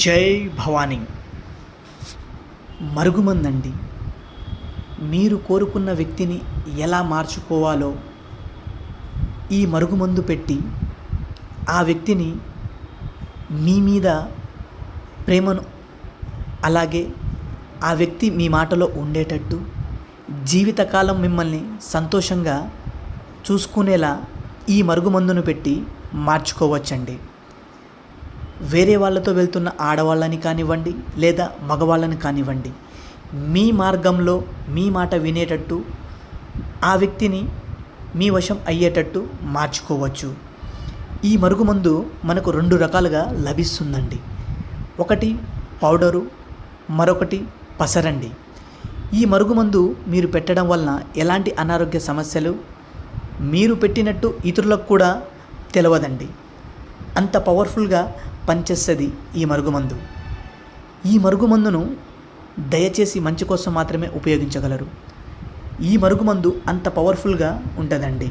జై భవానీ. మరుగుమందండి. మీరు కోరుకున్న వ్యక్తిని ఎలా మార్చుకోవాలో ఈ మరుగుమందు పెట్టి ఆ వ్యక్తిని మీ మీద ప్రేమను, అలాగే ఆ వ్యక్తి మీ మాటలో ఉండేటట్టు, జీవితకాలం మిమ్మల్ని సంతోషంగా చూసుకునేలా ఈ మరుగుమందును పెట్టి మార్చుకోవచ్చండి. వేరే వాళ్ళతో వెళ్తున్న ఆడవాళ్ళని కానివ్వండి, లేదా మగవాళ్ళని కానివ్వండి, మీ మార్గంలో మీ మాట వినేటట్టు, ఆ వ్యక్తిని మీ వశం అయ్యేటట్టు మార్చుకోవచ్చు. ఈ మరుగుమందు మనకు 2 రకాలుగా లభిస్తుందండి. ఒకటి పౌడరు, మరొకటి పసరండి. ఈ మరుగుమందు మీరు పెట్టడం వలన ఎలాంటి అనారోగ్య సమస్యలు మీరు పెట్టినట్టు ఇతరులకు కూడా తెలియదండి. అంత పవర్ఫుల్గా పనిచేస్తుంది ఈ మరుగుమందు. ఈ మరుగుమందును దయచేసి మంచి కోసం మాత్రమే ఉపయోగించగలరు. ఈ మరుగుమందు అంత పవర్ఫుల్గా ఉంటుందండి.